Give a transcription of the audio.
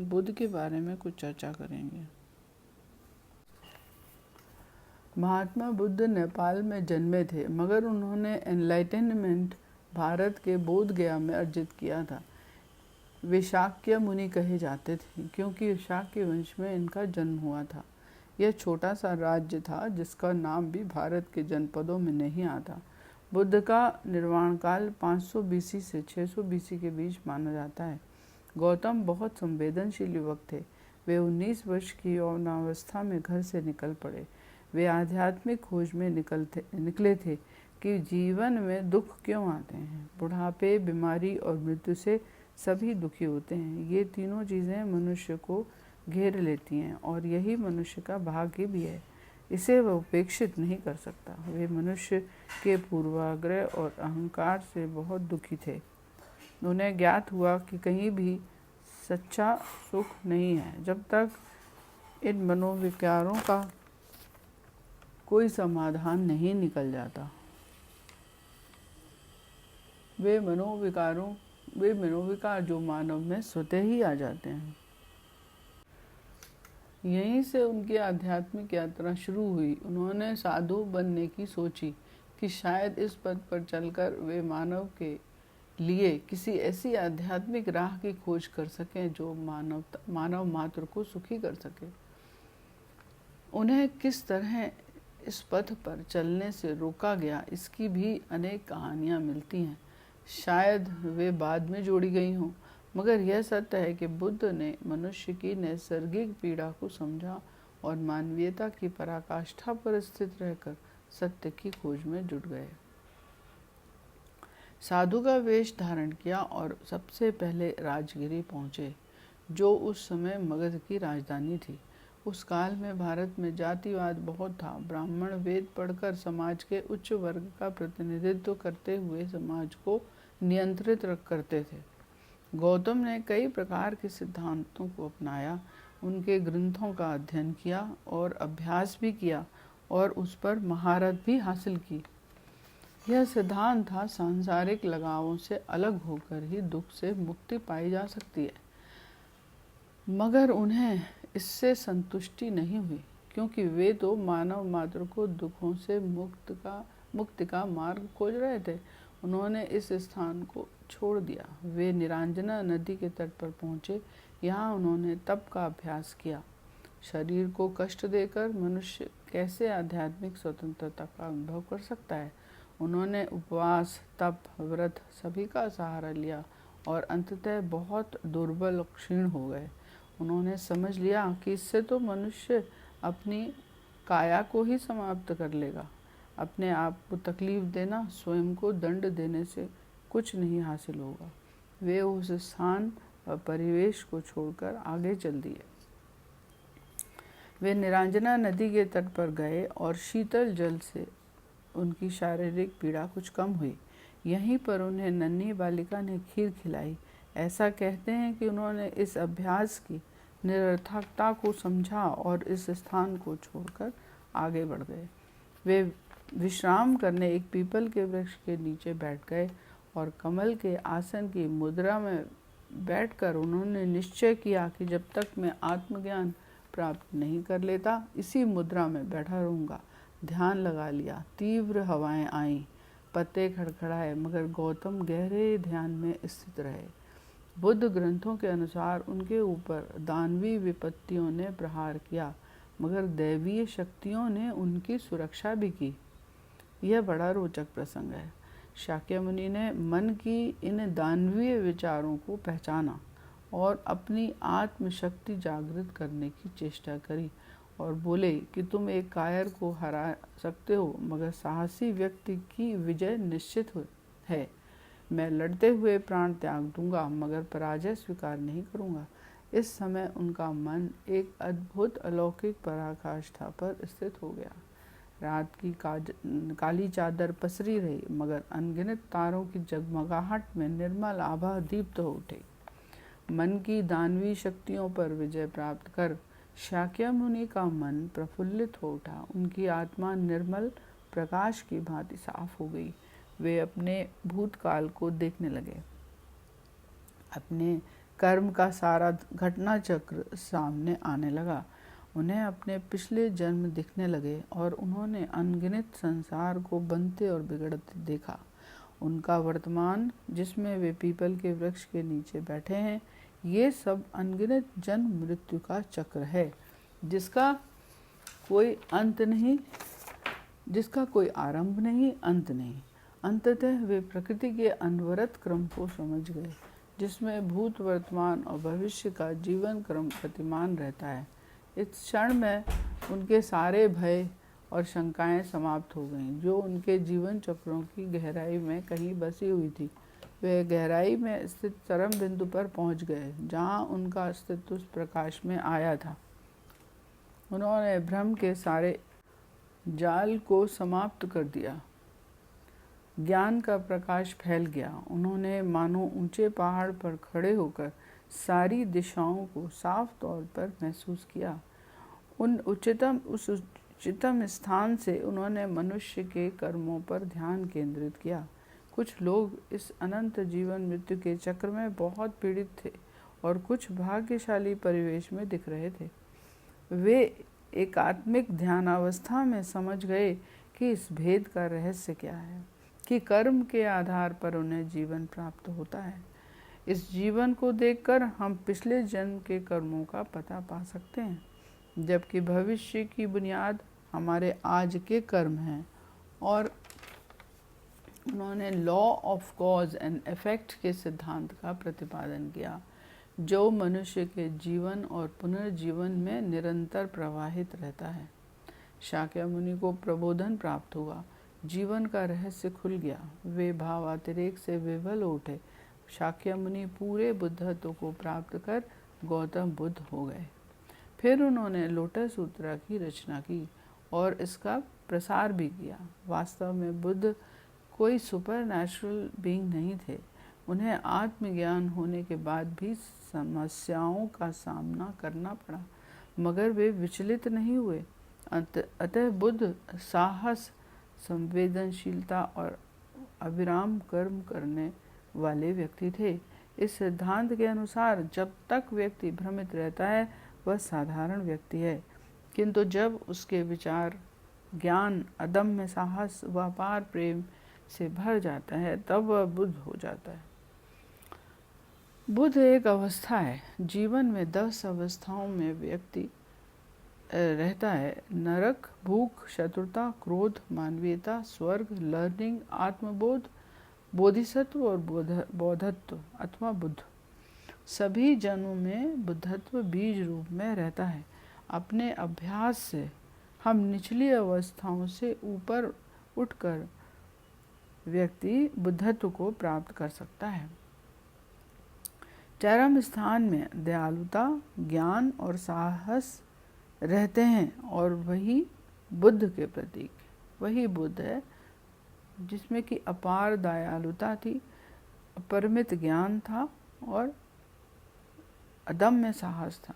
बुद्ध के बारे में कुछ चर्चा करेंगे। महात्मा बुद्ध नेपाल में जन्मे थे, मगर उन्होंने एनलाइटनमेंट भारत के बोध गया में अर्जित किया था। वे शाक्य मुनि कहे जाते थे क्योंकि शाक्य वंश में इनका जन्म हुआ था। यह छोटा सा राज्य था जिसका नाम भी भारत के जनपदों में नहीं आता। बुद्ध का निर्वाण काल 500 बीसी से 600 बीसी के बीच माना जाता है। गौतम बहुत संवेदनशील युवक थे। वे 19 वर्ष की यौवनावस्था में घर से निकल पड़े। वे आध्यात्मिक खोज में निकले थे कि जीवन में दुख क्यों आते हैं। बुढ़ापे, बीमारी और मृत्यु से सभी दुखी होते हैं। ये तीनों चीज़ें मनुष्य को घेर लेती हैं और यही मनुष्य का भाग्य भी है। इसे वह उपेक्षित नहीं कर सकता। वे मनुष्य के पूर्वाग्रह और अहंकार से बहुत दुखी थे। उन्हें ज्ञात हुआ कि कहीं भी सच्चा सुख नहीं है जब तक इन मनोविकारों का कोई समाधान नहीं निकल जाता। वे मनोविकार जो मानव में स्वतः ही आ जाते हैं। यहीं से उनकी आध्यात्मिक यात्रा शुरू हुई। उन्होंने साधु बनने की सोची कि शायद इस पद पर चलकर वे मानव के लिए किसी ऐसी आध्यात्मिक राह की खोज कर सकें जो मानव मात्र को सुखी कर सके। उन्हें किस तरह इस पथ पर चलने से रोका गया, इसकी भी अनेक कहानियाँ मिलती हैं। शायद वे बाद में जोड़ी गई हों, मगर यह सत्य है कि बुद्ध ने मनुष्य की नैसर्गिक पीड़ा को समझा और मानवीयता की पराकाष्ठा पर स्थित रहकर सत्य की खोज में जुट गए। साधु का वेश धारण किया और सबसे पहले राजगिरी पहुँचे, जो उस समय मगध की राजधानी थी। उस काल में भारत में जातिवाद बहुत था। ब्राह्मण वेद पढ़कर समाज के उच्च वर्ग का प्रतिनिधित्व करते हुए समाज को नियंत्रित करते थे। गौतम ने कई प्रकार के सिद्धांतों को अपनाया, उनके ग्रंथों का अध्ययन किया और अभ्यास भी किया और उस पर महारत भी हासिल की। यह सिद्धांत था, सांसारिक लगावों से अलग होकर ही दुख से मुक्ति पाई जा सकती है। मगर उन्हें इससे संतुष्टि नहीं हुई, क्योंकि वे तो मानव मात्र को दुखों से मुक्ति का मार्ग खोज रहे थे। उन्होंने इस स्थान को छोड़ दिया। वे निरांजना नदी के तट पर पहुँचे। यहाँ उन्होंने तप का अभ्यास किया। शरीर को कष्ट देकर मनुष्य कैसे आध्यात्मिक स्वतंत्रता का अनुभव कर सकता है। उन्होंने उपवास, तप, व्रत सभी का सहारा लिया और अंततः बहुत दुर्बल और क्षीण हो गए। उन्होंने समझ लिया कि इससे तो मनुष्य अपनी काया को ही समाप्त कर लेगा। अपने आप को तकलीफ देना, स्वयं को दंड देने से कुछ नहीं हासिल होगा। वे उस स्थान और परिवेश को छोड़कर आगे चल दिए। वे निरांजना नदी के तट पर गए और शीतल जल से उनकी शारीरिक पीड़ा कुछ कम हुई। यहीं पर उन्हें नन्ही बालिका ने खीर खिलाई। ऐसा कहते हैं कि उन्होंने इस अभ्यास की निरर्थकता को समझा और इस स्थान को छोड़कर आगे बढ़ गए। वे विश्राम करने एक पीपल के वृक्ष के नीचे बैठ गए और कमल के आसन की मुद्रा में बैठकर उन्होंने निश्चय किया कि जब तक मैं आत्मज्ञान प्राप्त नहीं कर लेता, इसी मुद्रा में बैठा रहूँगा। ध्यान लगा लिया। तीव्र हवाएं आईं, पत्ते खड़खड़ाए, मगर गौतम गहरे ध्यान में स्थित रहे। बुद्ध ग्रंथों के अनुसार उनके ऊपर दानवी विपत्तियों ने प्रहार किया, मगर दैवीय शक्तियों ने उनकी सुरक्षा भी की। यह बड़ा रोचक प्रसंग है। शाक्य मुनि ने मन की इन दानवीय विचारों को पहचाना और अपनी आत्मशक्ति जागृत करने की चेष्टा करी और बोले कि तुम एक कायर को हरा सकते हो, मगर साहसी व्यक्ति की विजय निश्चित है। मैं लड़ते हुए प्राण त्याग दूंगा, मगर पराजय स्वीकार नहीं करूंगा। इस समय उनका मन एक अद्भुत अलौकिक पराकाष्ठा पर स्थित हो गया। रात की काली चादर पसरी रही, मगर अनगिनत तारों की जगमगाहट में निर्मल आभा दीप्त हो उठे। मन की दानवी शक्तियों पर विजय प्राप्त कर शाक्य मुनि का मन प्रफुल्लित हो उठा। उनकी आत्मा निर्मल प्रकाश की भांति साफ हो गई। वे अपने भूतकाल को देखने लगे, अपने कर्म का सारा घटना चक्र सामने आने लगा। उन्हें अपने पिछले जन्म दिखने लगे और उन्होंने अनगिनत संसार को बनते और बिगड़ते देखा। उनका वर्तमान, जिसमें वे पीपल के वृक्ष के नीचे बैठे हैं, ये सब अनगिनत जन्म मृत्यु का चक्र है, जिसका कोई अंत नहीं, जिसका कोई आरंभ नहीं, अंत नहीं। अंततः वे प्रकृति के अनवरत क्रम को समझ गए, जिसमें भूत, वर्तमान और भविष्य का जीवन क्रम गतिमान रहता है। इस क्षण में उनके सारे भय और शंकाएं समाप्त हो गईं, जो उनके जीवन चक्रों की गहराई में कहीं बसी हुई थी। वे गहराई में स्थित चरम बिंदु पर पहुंच गए, जहां उनका अस्तित्व उस प्रकाश में आया था। उन्होंने भ्रम के सारे जाल को समाप्त कर दिया। ज्ञान का प्रकाश फैल गया। उन्होंने मानो ऊंचे पहाड़ पर खड़े होकर सारी दिशाओं को साफ तौर पर महसूस किया। उस उच्चतम स्थान से उन्होंने मनुष्य के कर्मों पर ध्यान केंद्रित किया। कुछ लोग इस अनंत जीवन मृत्यु के चक्र में बहुत पीड़ित थे और कुछ भाग्यशाली परिवेश में दिख रहे थे। वे एकात्मिक ध्यानावस्था में समझ गए कि इस भेद का रहस्य क्या है, कि कर्म के आधार पर उन्हें जीवन प्राप्त होता है। इस जीवन को देखकर हम पिछले जन्म के कर्मों का पता पा सकते हैं, जबकि भविष्य की बुनियाद हमारे आज के कर्म हैं। और उन्होंने law of cause and effect के सिद्धांत का प्रतिपादन किया, जो मनुष्य के जीवन और पुनर्जीवन में निरंतर प्रवाहित रहता है। शाक्यमुनि को प्रबोधन प्राप्त हुआ। जीवन का रहस्य खुल गया। वे भावातिरेक से विवल उठे। शाक्यमुनि पूरे बुद्धत्व को प्राप्त कर गौतम बुद्ध हो गए। फिर उन्होंने लोटस सूत्र की रचना की और इसका प्रसार भी किया। वास्तव में बुद्ध कोई सुपर नेचुरल बीइंग नहीं थे। उन्हें आत्मज्ञान होने के बाद भी समस्याओं का सामना करना पड़ा, मगर वे विचलित नहीं हुए। अतः बुद्ध साहस, संवेदनशीलता और अविराम कर्म करने वाले व्यक्ति थे। इस सिद्धांत के अनुसार जब तक व्यक्ति भ्रमित रहता है वह साधारण व्यक्ति है, किंतु जब उसके विचार, ज्ञान, अदम्य साहस व अपार प्रेम से भर जाता है तब वह बुद्ध हो जाता है। बुद्ध एक अवस्था है। जीवन में 10 अवस्थाओं में व्यक्ति रहता है: नरक, भूख, शत्रुता, क्रोध, मानवीयता, स्वर्ग, लर्निंग, आत्मबोध, बोधिसत्व और बोधत्व अथवा बुद्ध। सभी जन्मों में बुद्धत्व बीज रूप में रहता है। अपने अभ्यास से हम निचली अवस्थाओं से ऊपर उठकर व्यक्ति बुद्धत्व को प्राप्त कर सकता है। चरम स्थान में दयालुता, ज्ञान और साहस रहते हैं और वही बुद्ध के प्रतीक, वही बुद्ध है जिसमें कि अपार दयालुता थी, अपरिमित ज्ञान था और अदम्य साहस था।